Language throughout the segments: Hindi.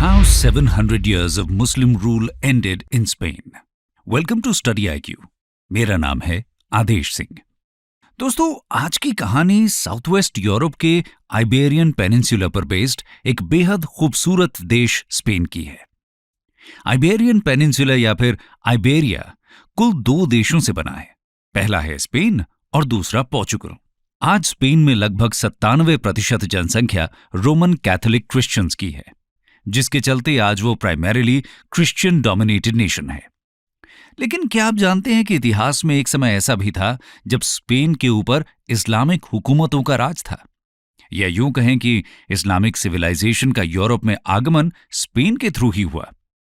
How 700 years of Muslim rule ended in Spain. Welcome to Study IQ. मेरा नाम है आदेश सिंह। दोस्तों, आज की कहानी साउथ वेस्ट यूरोप के आइबेरियन पेनिनसुला पर बेस्ड एक बेहद खूबसूरत देश स्पेन की है। आइबेरियन पेनिनसुला या फिर आइबेरिया कुल दो देशों से बना है। पहला है स्पेन और दूसरा पोर्चुगल। आज स्पेन में लगभग 97% जनसंख्या रोमन कैथोलिक क्रिश्चियंस की है, जिसके चलते आज वो प्राइमरीली क्रिश्चियन डोमिनेटेड नेशन है। लेकिन क्या आप जानते हैं कि इतिहास में एक समय ऐसा भी था जब स्पेन के ऊपर इस्लामिक हुकूमतों का राज था, या यूं कहें कि इस्लामिक सिविलाइजेशन का यूरोप में आगमन स्पेन के थ्रू ही हुआ।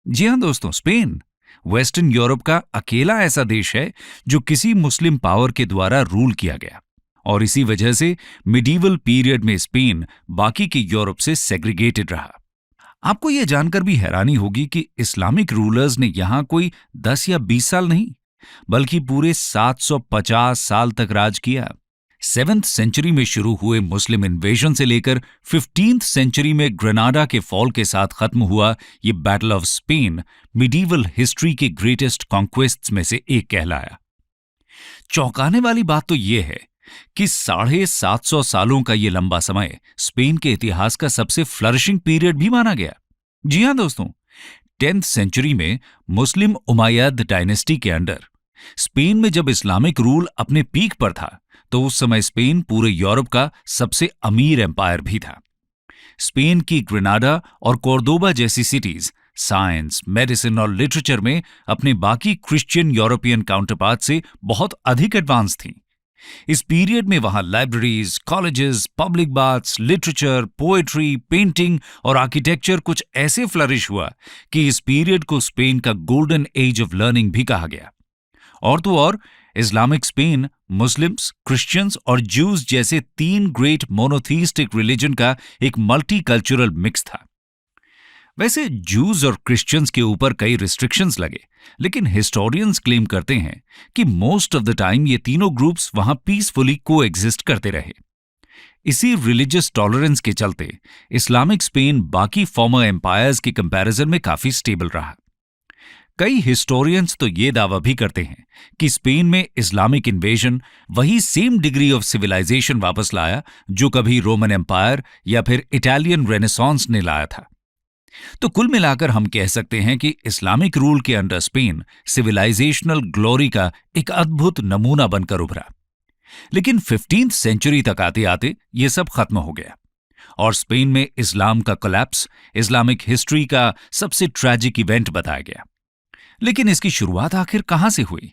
जी हां दोस्तों, स्पेन वेस्टर्न यूरोप का अकेला ऐसा देश है जो किसी मुस्लिम पावर के द्वारा रूल किया गया, और इसी वजह से मिडीवल पीरियड में स्पेन बाकी के यूरोप से सेग्रीगेटेड रहा। आपको यह जानकर भी हैरानी होगी कि इस्लामिक रूलर्स ने यहां कोई 10 या 20 साल नहीं, बल्कि पूरे 750 साल तक राज किया। 7th सेंचुरी में शुरू हुए मुस्लिम इन्वेजन से लेकर 15th सेंचुरी में ग्रेनाडा के फॉल के साथ खत्म हुआ ये battle of Spain medieval history के ग्रेटेस्ट कॉन्क्वेस्ट्स में से एक कहलाया। चौंकाने वाली बात तो यह है कि 750 सालों का ये लंबा समय स्पेन के इतिहास का सबसे फ्लरिशिंग पीरियड भी माना गया। जी हां दोस्तों, 10th सेंचुरी में मुस्लिम उमैयद डायनेस्टी के अंडर स्पेन में जब इस्लामिक रूल अपने पीक पर था, तो उस समय स्पेन पूरे यूरोप का सबसे अमीर एम्पायर भी था। स्पेन की ग्रेनाडा और कोर्दोबा जैसी सिटीज साइंस, मेडिसिन और लिटरेचर में अपने बाकी क्रिश्चियन यूरोपियन काउंटरपार्ट से बहुत अधिक एडवांस थीं। इस पीरियड में वहां libraries, colleges, public baths, literature, poetry, painting और आर्किटेक्चर कुछ ऐसे फ्लरिश हुआ कि इस पीरियड को स्पेन का गोल्डन एज ऑफ लर्निंग भी कहा गया। और तो और इस्लामिक स्पेन मुस्लिम्स, क्रिश्चियंस और ज्यूज जैसे 3 ग्रेट मोनोथीस्टिक रिलीजन का एक मल्टीकल्चरल मिक्स था। वैसे ज्यूज और क्रिश्चियंस के ऊपर कई रिस्ट्रिक्शंस लगे, लेकिन हिस्टोरियंस क्लेम करते हैं कि मोस्ट ऑफ द टाइम ये तीनों ग्रुप्स वहां पीसफुली कोएग्जिस्ट करते रहे। इसी रिलीजियस टॉलरेंस के चलते इस्लामिक स्पेन बाकी फॉर्मर एम्पायर्स के कंपैरिजन में काफी स्टेबल रहा। कई हिस्टोरियंस तो ये दावा भी करते हैं कि स्पेन में इस्लामिक इन्वेजन वही सेम डिग्री ऑफ सिविलाइजेशन वापस लाया जो कभी रोमन एम्पायर या फिर इटालियन रेनेसांस ने लाया था। तो कुल मिलाकर हम कह सकते हैं कि इस्लामिक रूल के अंडर स्पेन सिविलाइजेशनल ग्लोरी का एक अद्भुत नमूना बनकर उभरा। लेकिन 15th सेंचुरी तक आते आते ये सब खत्म हो गया और स्पेन में इस्लाम का कोलैप्स इस्लामिक हिस्ट्री का सबसे ट्रैजिक इवेंट बताया गया। लेकिन इसकी शुरुआत आखिर कहां से हुई?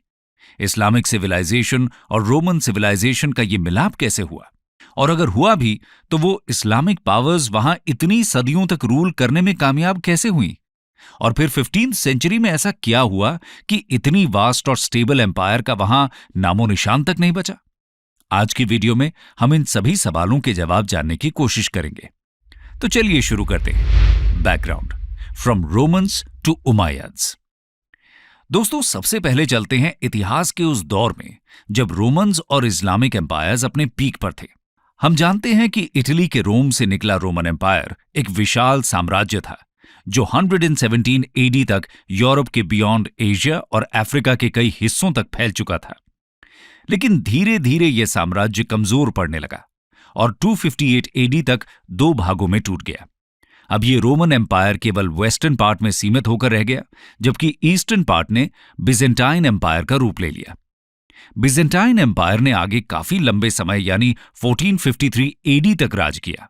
इस्लामिक सिविलाइजेशन और रोमन सिविलाइजेशन का ये मिलाप कैसे हुआ? और अगर हुआ भी तो वो इस्लामिक पावर्स वहां इतनी सदियों तक रूल करने में कामयाब कैसे हुई? और फिर 15th सेंचुरी में ऐसा क्या हुआ कि इतनी वास्ट और स्टेबल एम्पायर का वहां नामो निशान तक नहीं बचा? आज की वीडियो में हम इन सभी सवालों के जवाब जानने की कोशिश करेंगे। तो चलिए शुरू करते हैं। Background from Romans to Umayyads. दोस्तों, सबसे पहले चलते हैं इतिहास के उस दौर में जब रोमन्स और इस्लामिक एम्पायर्स अपने पीक पर थे। हम जानते हैं कि इटली के रोम से निकला रोमन एम्पायर एक विशाल साम्राज्य था जो 117 AD तक यूरोप के बियॉन्ड एशिया और अफ्रीका के कई हिस्सों तक फैल चुका था। लेकिन धीरे धीरे यह साम्राज्य कमजोर पड़ने लगा और 258 AD तक 2 भागों में टूट गया। अब ये रोमन एम्पायर केवल वेस्टर्न पार्ट में सीमित होकर रह गया, जबकि ईस्टर्न पार्ट ने बिजेंटाइन एम्पायर का रूप ले लिया। बिजेंटाइन एम्पायर ने आगे काफी लंबे समय यानी 1453 AD तक राज किया,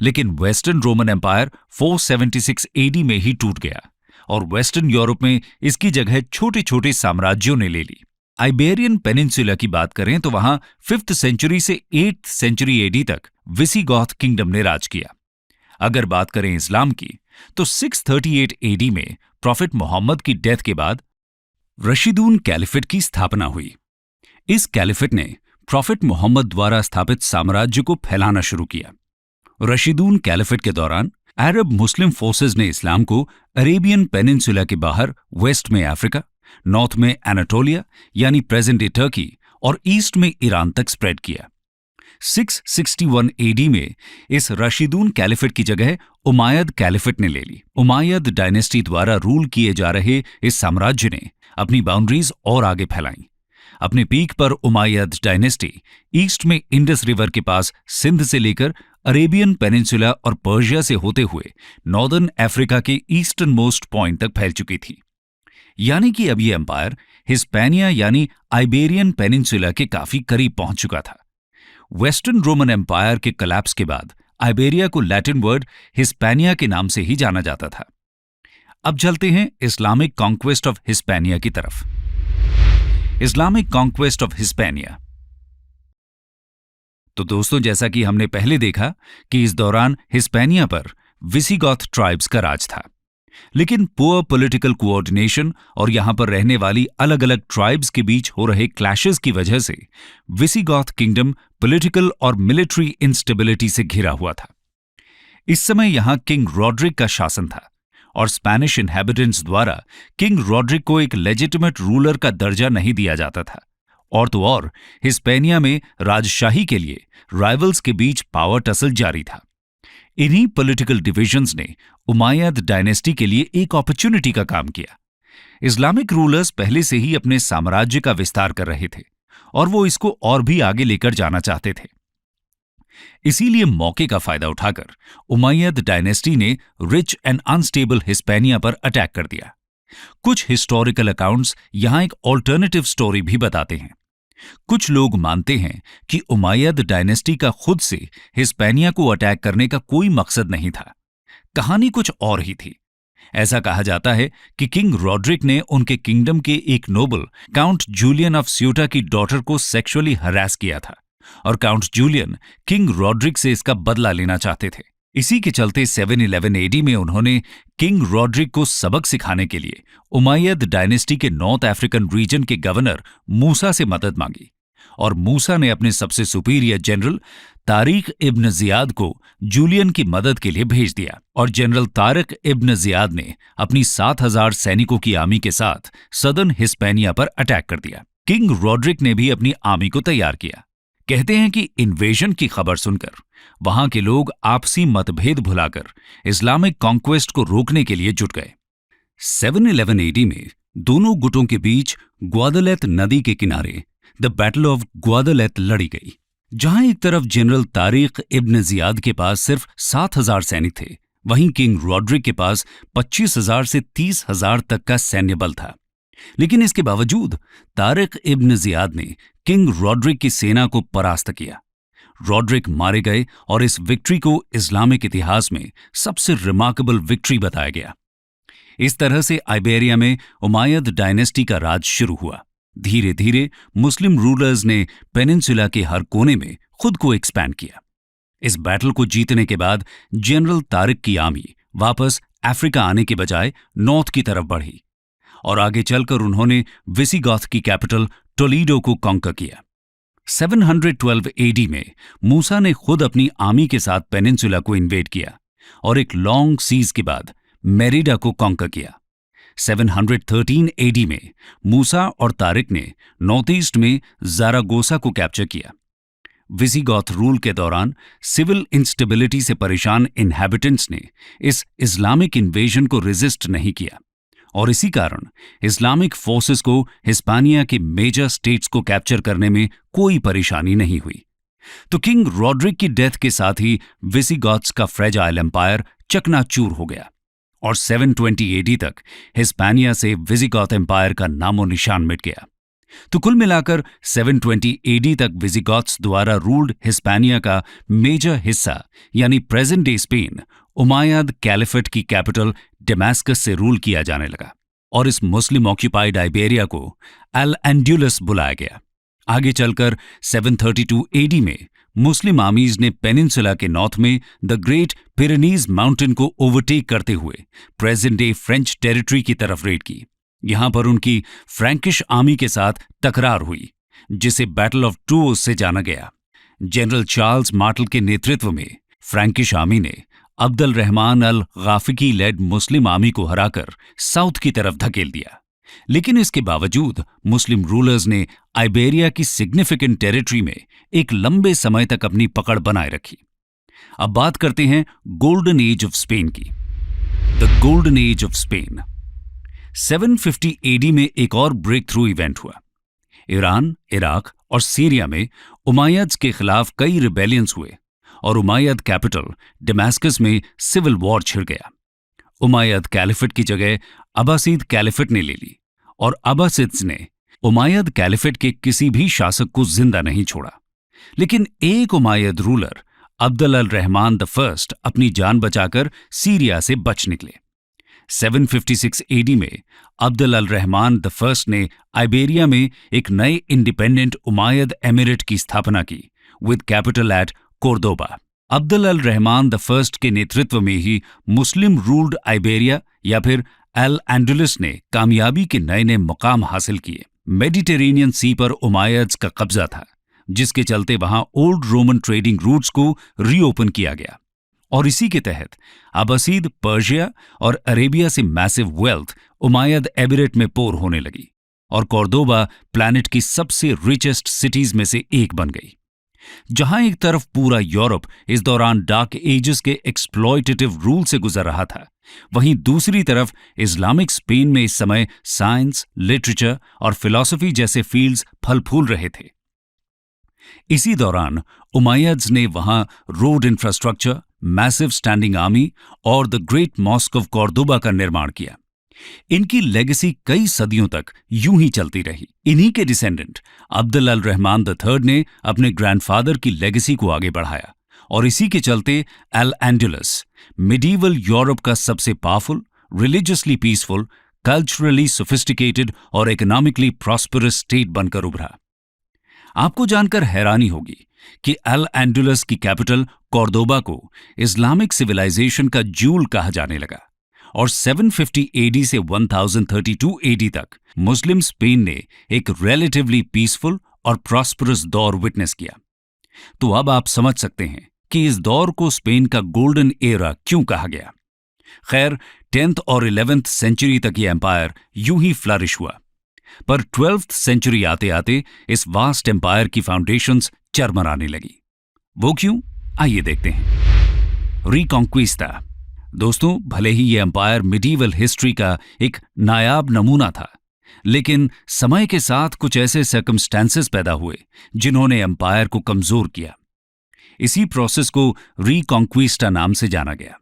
लेकिन वेस्टर्न रोमन एम्पायर 476 AD में ही टूट गया और वेस्टर्न यूरोप में इसकी जगह छोटे छोटे साम्राज्यों ने ले ली। आइबेरियन पेनिनसुला की बात करें तो वहां 5th सेंचुरी से 8th सेंचुरी AD तक विसिगॉथ किंगडम ने राज किया। अगर बात करें इस्लाम की तो 638 AD में प्रॉफिट मोहम्मद की डेथ के बाद रशीदून कैलिफेट की स्थापना हुई। इस कैलिफेट ने प्रॉफिट मोहम्मद द्वारा स्थापित साम्राज्य को फैलाना शुरू किया। रशीदून कैलिफेट के दौरान अरब मुस्लिम फोर्सेस ने इस्लाम को अरेबियन पेनिनसुला के बाहर वेस्ट में अफ्रीका, नॉर्थ में एनाटोलिया यानी प्रेजेंट डे टर्की और ईस्ट में ईरान तक स्प्रेड किया। 661 एडी में इस राशिदून कैलिफेट की जगह उमायद कैलिफेट ने ले ली। उमायद डायनेस्टी द्वारा रूल किए जा रहे इस साम्राज्य ने अपनी बाउंड्रीज और आगे फैलाईं। अपने पीक पर उमायद डायनेस्टी ईस्ट में इंडस रिवर के पास सिंध से लेकर अरेबियन पेनिनसुला और पर्शिया से होते हुए नॉर्दर्न अफ्रीका के ईस्टर्न मोस्ट पॉइंट तक फैल चुकी थी। यानी कि अब ये एम्पायर हिस्पैनिया यानी आइबेरियन पेनिनसुला के काफी करीब पहुंच चुका था। वेस्टर्न रोमन एम्पायर के कोलैप्स के बाद आइबेरिया को लैटिन वर्ड हिस्पैनिया के नाम से ही जाना जाता था। अब चलते हैं इस्लामिक कॉन्क्वेस्ट ऑफ हिस्पैनिया की तरफ। Islamic conquest of Hispania. तो दोस्तों, जैसा कि हमने पहले देखा कि इस दौरान हिस्पैनिया पर विसिगॉथ ट्राइब्स का राज था, लेकिन पुअर पॉलिटिकल कोऑर्डिनेशन और यहां पर रहने वाली अलग अलग ट्राइब्स के बीच हो रहे क्लैशेस की वजह से विसिगॉथ किंगडम पॉलिटिकल और मिलिट्री इंस्टेबिलिटी से घिरा हुआ था। इस समय यहां किंग रॉड्रिक का शासन था और स्पैनिश इनहैबिटेंट्स द्वारा किंग रॉड्रिक को एक लेजिटिमेट रूलर का दर्जा नहीं दिया जाता था। और तो और हिस्पैनिया में राजशाही के लिए राइवल्स के बीच पावर टसल जारी था। इन्हीं पॉलिटिकल डिविजन्स ने उमायद डायनेस्टी के लिए एक अपॉर्चुनिटी का काम किया। इस्लामिक रूलर्स पहले से ही अपने साम्राज्य का विस्तार कर रहे थे और वो इसको और भी आगे लेकर जाना चाहते थे। इसीलिए मौके का फायदा उठाकर उमैयद डायनेस्टी ने रिच एंड अनस्टेबल हिस्पैनिया पर अटैक कर दिया। कुछ हिस्टोरिकल अकाउंट्स यहां एक ऑल्टरनेटिव स्टोरी भी बताते हैं। कुछ लोग मानते हैं कि उमैयद डायनेस्टी का खुद से हिस्पैनिया को अटैक करने का कोई मकसद नहीं था, कहानी कुछ और ही थी। ऐसा कहा जाता है कि किंग रॉड्रिक ने उनके किंगडम के एक नोबल काउंट जूलियन ऑफ स्यूटा की डॉटर को सेक्सुअली हरास किया था और काउंट जूलियन किंग रॉड्रिक से इसका बदला लेना चाहते थे। इसी के चलते 711 एडी में उन्होंने किंग रॉड्रिक को सबक सिखाने के लिए उमैयद डायनेस्टी के नॉर्थ अफ्रीकन रीजन के गवर्नर मूसा से मदद मांगी और मूसा ने अपने सबसे सुपीरियर जनरल तारिक इब्न जियाद को जूलियन की मदद के लिए भेज दिया और जनरल तारिक इब्न जियाद ने अपनी 7,000 सैनिकों की आर्मी के साथ सदर्न हिस्पैनिया पर अटैक कर दिया। किंग रॉड्रिक ने भी अपनी आर्मी को तैयार किया। कहते हैं कि इन्वेजन की खबर सुनकर वहां के लोग आपसी मतभेद भुलाकर इस्लामिक कॉन्क्वेस्ट को रोकने के लिए जुट गए। 711 एडी में दोनों गुटों के बीच ग्वादलेथ नदी के किनारे द बैटल ऑफ ग्वादलेथ लड़ी गई, जहां एक तरफ जनरल तारिक इब्न जियाद के पास सिर्फ 7,000 सैनिक थे, वहीं किंग रॉड्रिक के पास 25,000 से 30,000 तक का सैन्य बल था। लेकिन इसके बावजूद तारिक इब्न जियाद ने किंग रॉड्रिक की सेना को परास्त किया। रॉड्रिक मारे गए और इस विक्ट्री को इस्लामिक इतिहास में सबसे रिमार्केबल विक्ट्री बताया गया। इस तरह से आइबेरिया में उमैयद डायनेस्टी का राज शुरू हुआ। धीरे धीरे मुस्लिम रूलर्स ने पेनिनसुला के हर कोने में खुद को एक्सपैंड किया। इस बैटल को जीतने के बाद जनरल तारिक की आर्मी वापस अफ्रीका आने के बजाय नॉर्थ की तरफ बढ़ी और आगे चलकर उन्होंने विसिगॉथ की कैपिटल टोलीडो को कॉन्कर किया। 712 एडी में मूसा ने खुद अपनी आर्मी के साथ पेनिनसुला को इन्वेड किया और एक लॉन्ग सीज के बाद मेरिडा को कॉन्कर किया। 713 एडी में मूसा और तारिक ने नॉर्थ ईस्ट में ज़ारागोसा को कैप्चर किया। विसिगॉथ रूल के दौरान सिविल इंस्टेबिलिटी से परेशान इनहैबिटेंट्स ने इस इस्लामिक इन्वेजन को रेजिस्ट नहीं किया और इसी कारण इस्लामिक फोर्सेस को हिस्पैनिया के मेजर स्टेट्स को कैप्चर करने में कोई परेशानी नहीं हुई। तो किंग रॉड्रिक की डेथ के साथ ही विसिगॉथ्स का फ्रेजाइल एम्पायर चकनाचूर हो गया और 720 एडी तक हिस्पैनिया से विसिगॉथ एम्पायर का नामो निशान मिट गया। तो कुल मिलाकर 720 एडी तक विसिगॉथ्स द्वारा रूल्ड हिस्पैनिया का मेजर हिस्सा यानी present day Spain Umayyad caliphate की कैपिटल डेमास्कस से रूल किया जाने लगा और इस मुस्लिम ऑक्यूपाइड आइबेरिया को अल एंडुलस बुलाया गया। आगे चलकर 732 एडी में मुस्लिम आर्मीज ने पेनिनसुला के नॉर्थ में द ग्रेट पिरेनीज माउंटेन को ओवरटेक करते हुए प्रेजेंट डे फ्रेंच टेरिटरी की तरफ रेड की। यहां पर उनकी फ्रैंकिश आर्मी के साथ टकरार हुई, जिसे बैटल ऑफ टूर्स से जाना गया। जनरल चार्ल्स मार्टल के नेतृत्व में फ्रैंकिश आर्मी ने अब्दुल रहमान अल गाफिकी लेड मुस्लिम आर्मी को हराकर साउथ की तरफ धकेल दिया। लेकिन इसके बावजूद मुस्लिम रूलर्स ने आइबेरिया की सिग्निफिकेंट टेरिटरी में एक लंबे समय तक अपनी पकड़ बनाए रखी। अब बात करते हैं गोल्डन एज ऑफ स्पेन की। The golden age of Spain. 750 AD में एक और ब्रेक थ्रू इवेंट हुआ। ईरान, इराक और सीरिया में उमाय्यद्स के खिलाफ कई रिबेलियंस हुए और उमाय्यद कैपिटल दमास्कस में सिविल वॉर छिड़ गया। उमाय्यद कैलिफेट की जगह अब्बासीद कैलिफेट ने ले ली और अब्बासिद्स ने उमाय्यद कैलिफेट के किसी भी शासक को जिंदा नहीं छोड़ा। लेकिन एक Umayyad ruler Abdul Al Rahman the first अपनी जान बचाकर सीरिया से बच निकले। 756 एडी में Abdul Al Rahman the first ने आइबेरिया में एक नए इंडिपेंडेंट उमाय्यद एमिरेट की स्थापना की विद कैपिटल एट कोर्दोबा। अब्दुल अल रहमान द फर्स्ट के नेतृत्व में ही मुस्लिम रूल्ड आइबेरिया या फिर अल एंडलुस ने कामयाबी के नए नए मुकाम हासिल किए। मेडिटेरेनियन सी पर उमाय्यद्स का कब्जा था, जिसके चलते वहां ओल्ड रोमन ट्रेडिंग रूट्स को रीओपन किया गया और इसी के तहत अब्बासीद पर्शिया और अरेबिया से मैसिव वेल्थ उमाय्यद एमिरेट में पोर होने लगी और कोर्दोबा प्लैनेट की सबसे रिचेस्ट सिटीज में से एक बन गई। जहां एक तरफ पूरा यूरोप इस दौरान डार्क एजेस के एक्सप्लॉयटेटिव रूल से गुजर रहा था, वहीं दूसरी तरफ इस्लामिक स्पेन में इस समय साइंस, लिटरेचर और फिलॉसफी जैसे फील्ड्स फल फूल रहे थे। इसी दौरान उमाय्यद्स ने वहां road infrastructure, massive standing army और the great mask of Cordoba का निर्माण किया। इनकी लेगेसी कई सदियों तक यूं ही चलती रही। इन्हीं के descendant Abdul Al Rahman the third ने अपने ग्रैंडफादर की लेगेसी को आगे बढ़ाया और इसी के चलते अल एंडलस मिडीवल यूरोप का सबसे powerful, religiously peaceful, culturally sophisticated और इकोनॉमिकली प्रॉस्परस स्टेट बनकर उभरा। आपको जानकर हैरानी होगी कि अल एंडलस की कैपिटल कोर्दोबा को इस्लामिक सिविलाइजेशन का जूल कहा जाने लगा और 750 एडी से 1032 एडी तक मुस्लिम स्पेन ने एक रिलेटिवली पीसफुल और प्रॉस्परस दौर विटनेस किया। तो अब आप समझ सकते हैं कि इस दौर को स्पेन का गोल्डन एरा क्यों कहा गया। खैर, 10th और 11th सेंचुरी तक ये एम्पायर यूं ही फ्लरिश हुआ, पर 12th सेंचुरी आते आते इस वास्ट एम्पायर की फाउंडेशंस चरमराने लगी। वो क्यों, आइए देखते हैं। रिकॉन्क्विस्टा। दोस्तों, भले ही ये एम्पायर मिडीवल हिस्ट्री का एक नायाब नमूना था, लेकिन समय के साथ कुछ ऐसे सर्कमस्टेंसेस पैदा हुए जिन्होंने एम्पायर को कमजोर किया। इसी प्रोसेस को रिकॉन्क्विस्टा नाम से जाना गया।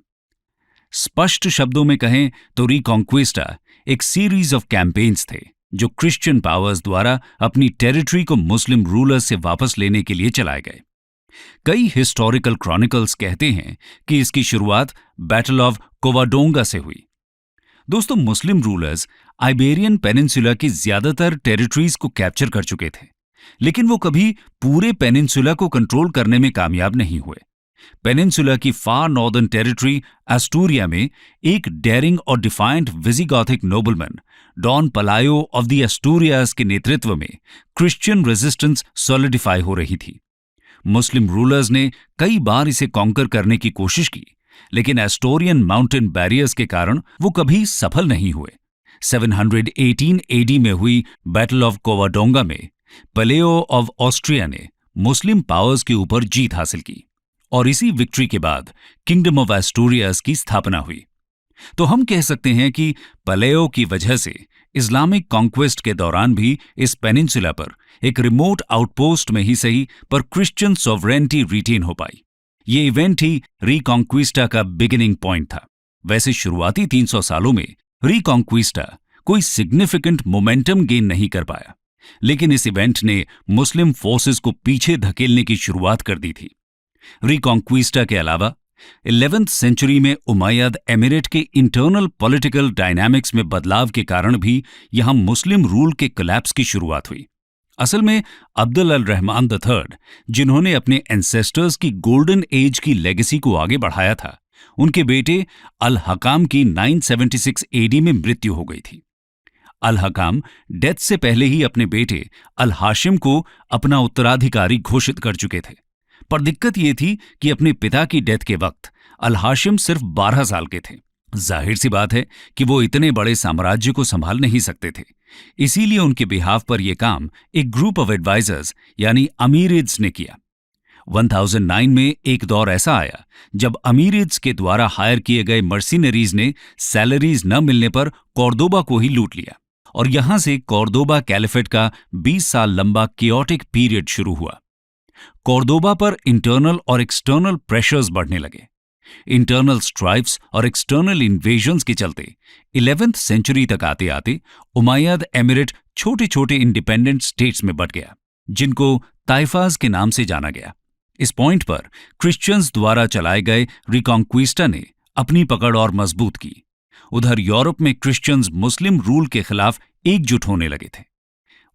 स्पष्ट शब्दों में कहें तो रिकॉन्क्विस्टा एक सीरीज ऑफ कैंपेन्स थे जो क्रिश्चियन पावर्स द्वारा अपनी टेरिटरी को मुस्लिम रूलर्स से वापस लेने के लिए चलाए गए। कई हिस्टोरिकल क्रॉनिकल्स कहते हैं कि इसकी शुरुआत बैटल ऑफ कोवाडोंगा से हुई। दोस्तों, मुस्लिम रूलर्स आइबेरियन पेनिनसुला की ज्यादातर टेरिटरीज को कैप्चर कर चुके थे, लेकिन वो कभी पूरे पेनिनसुला को कंट्रोल करने में कामयाब नहीं हुए। पेनिनसुला की फार नॉर्दर्न टेरिटरी एस्टूरिया में एक डेयरिंग और defiant Visigothic nobleman Don Pelayo of the Asturias के नेतृत्व में क्रिश्चियन रेजिस्टेंस सॉलिडिफाई हो रही थी। मुस्लिम रूलर्स ने कई बार इसे कॉन्कर करने की कोशिश की, लेकिन एस्टोरियन माउंटेन बैरियर्स के कारण वो कभी सफल नहीं हुए। 718 एडी में हुई बैटल ऑफ कोवाडोंगा में पलेयो ऑफ ऑस्ट्रिया ने मुस्लिम पावर्स के ऊपर जीत हासिल की और इसी विक्ट्री के बाद किंगडम ऑफ एस्टूरियास की स्थापना हुई। तो हम कह सकते हैं कि पलेयो की वजह से इस्लामिक कॉन्क्वेस्ट के दौरान भी इस पेनिनसुला पर एक रिमोट आउटपोस्ट में ही सही पर क्रिश्चियन सॉवरेनिटी रिटेन हो पाई। ये इवेंट ही रिकॉन्क्विस्टा का बिगिनिंग पॉइंट था। वैसे शुरुआती 300 सालों में रिकॉन्क्विस्टा कोई सिग्निफिकेंट मोमेंटम गेन नहीं कर पाया, लेकिन इस इवेंट ने मुस्लिम फोर्सेस को पीछे धकेलने की शुरुआत कर दी थी। रिकॉन्क्विस्टा के अलावा 11th सेंचुरी में उमैयद एमिरेट के इंटरनल पॉलिटिकल डायनामिक्स में बदलाव के कारण भी यहां मुस्लिम रूल के कोलैप्स की शुरुआत हुई। असल में Abdul Al Rahman the third, जिन्होंने अपने एंसेस्टर्स की गोल्डन एज की लेगेसी को आगे बढ़ाया था, उनके बेटे अल हकाम की 976 एडी में मृत्यु हो गई थी। अल हकाम डेथ से पहले ही अपने बेटे अल हाशिम को अपना उत्तराधिकारी घोषित कर चुके थे, पर दिक्कत ये थी कि अपने पिता की डेथ के वक्त अल हाशिम सिर्फ 12 साल के थे जाहिर सी बात है कि वो इतने बड़े साम्राज्य को संभाल नहीं सकते थे। इसीलिए उनके बिहाफ पर यह काम एक ग्रुप ऑफ एडवाइजर्स यानी अमीरिड्स ने किया। 1009 में एक दौर ऐसा आया जब अमीरिड्स के द्वारा हायर किए गए मर्सिनरीज ने सैलरीज न मिलने पर कॉर्दोबा को ही लूट लिया और यहां से कॉर्दोबा कैलिफेट का 20 साल लंबा कियोटिक पीरियड शुरू हुआ। कॉर्दोबा पर इंटरनल और एक्सटर्नल प्रेशर्स बढ़ने लगे। इंटरनल स्ट्राइफ्स और एक्सटर्नल इन्वेजन्स के चलते 11th सेंचुरी तक आते आते उमैयद एमिरेट छोटे छोटे इंडिपेंडेंट स्टेट्स में बंट गया, जिनको ताइफाज के नाम से जाना गया। इस पॉइंट पर क्रिश्चियंस द्वारा चलाए गए रिकॉन्क्विस्टा ने अपनी पकड़ और मजबूत की। उधर यूरोप में क्रिश्चियंस मुस्लिम रूल के खिलाफ एकजुट होने लगे थे।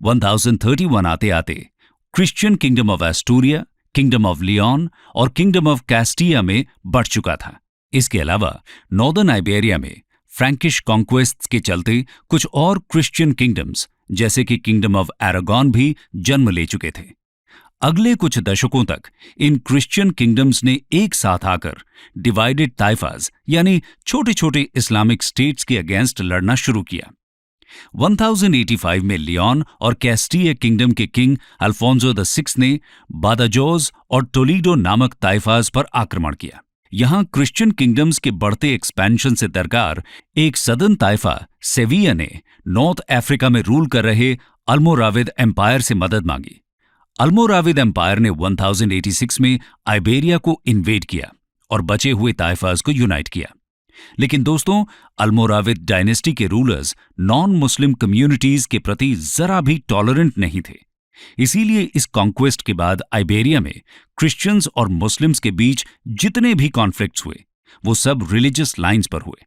1031 आते आते Christian kingdom of Asturias, kingdom of Leon और किंगडम ऑफ कैस्टिया में बढ़ चुका था। इसके अलावा नॉर्दर्न आइबेरिया में फ्रैंकिश कॉन्क्वेस्ट्स के चलते कुछ और क्रिश्चियन किंगडम्स जैसे कि किंगडम ऑफ अरागॉन भी जन्म ले चुके थे। अगले कुछ दशकों तक इन क्रिश्चियन किंगडम्स ने एक साथ आकर डिवाइडेड ताइफाज यानी छोटे छोटे इस्लामिक स्टेट्स के अगेंस्ट लड़ना शुरू किया। 1085 में लियोन और कैस्टिया किंगडम के किंग अल्फोंसो VI ने बादाजोज और टोलीडो नामक ताइफाज पर आक्रमण किया। यहां क्रिश्चियन किंगडम्स के बढ़ते एक्सपेंशन से दरकार एक सदर्न ताइफा सेविया ने नॉर्थ अफ्रीका में रूल कर रहे अल्मोराविद एम्पायर से मदद मांगी। अल्मोराविद एम्पायर ने 1086 में आइबेरिया को इन्वेड किया और बचे हुए ताइफाज को यूनाइट किया। लेकिन दोस्तों, अल्मोराविद डायनेस्टी के रूलर्स नॉन मुस्लिम कम्युनिटीज के प्रति जरा भी टॉलरेंट नहीं थे। इसीलिए इस कॉन्क्वेस्ट के बाद आइबेरिया में क्रिश्चियंस और मुस्लिम्स के बीच जितने भी कॉन्फ्लिक्ट्स हुए वो सब रिलीजियस लाइंस पर हुए।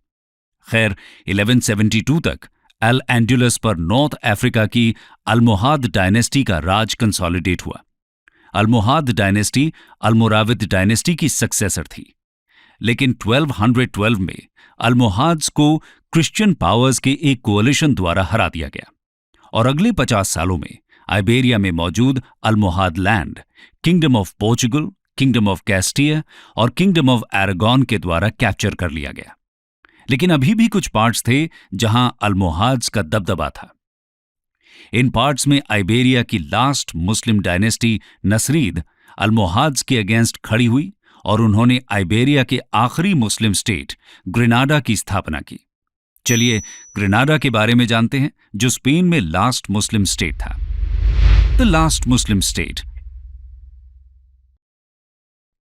खैर, 1172 तक अल एंडुलस पर नॉर्थ अफ्रीका की अल्मोहाद डायनेस्टी का राज कंसोलिडेट हुआ। अल्मोहाद डायनेस्टी अल्मोराविद डायनेस्टी की सक्सेसर थी, लेकिन 1212 में अल्मोहाद्स को क्रिश्चियन पावर्स के एक कोalition द्वारा हरा दिया गया और अगले 50 सालों में आइबेरिया में मौजूद Almohad land kingdom of Portugal, kingdom of Castile और किंगडम ऑफ अरागॉन के द्वारा कैप्चर कर लिया गया। लेकिन अभी भी कुछ पार्ट्स थे जहां अल्मोहाद्स का दबदबा था। इन पार्ट्स में आइबेरिया की लास्ट मुस्लिम डायनेस्टी नसरीद अल्मोहाद्स के अगेंस्ट खड़ी हुई और उन्होंने आइबेरिया के आखिरी मुस्लिम स्टेट ग्रेनाडा की स्थापना की। चलिए ग्रेनाडा के बारे में जानते हैं, जो स्पेन में लास्ट मुस्लिम स्टेट था। The last Muslim state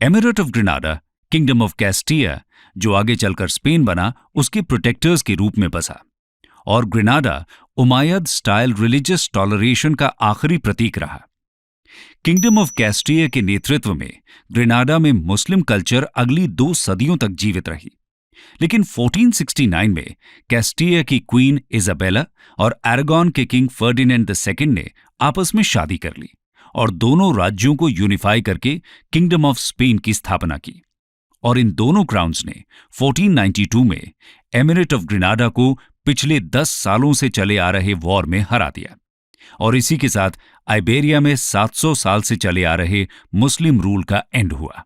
emirate of Granada, kingdom of Castile, जो आगे चलकर स्पेन बना, उसके प्रोटेक्टर्स के रूप में बसा और Grenada Umayyad style religious toleration का आखिरी प्रतीक रहा। किंगडम ऑफ कैस्टिया के नेतृत्व में ग्रेनाडा में मुस्लिम कल्चर अगली 2 सदियों तक जीवित रही। लेकिन 1469 में कैस्टिया की क्वीन इजाबेला और अरागॉन के किंग फर्डिनेंड II ने आपस में शादी कर ली और दोनों राज्यों को यूनिफाई करके किंगडम ऑफ स्पेन की स्थापना की। और इन दोनों क्राउन्स ने 1492 में एमिरेट ऑफ ग्रेनाडा को पिछले 10 सालों से चले आ रहे वॉर में हरा दिया और इसी के साथ आइबेरिया में 700 साल से चले आ रहे मुस्लिम रूल का एंड हुआ।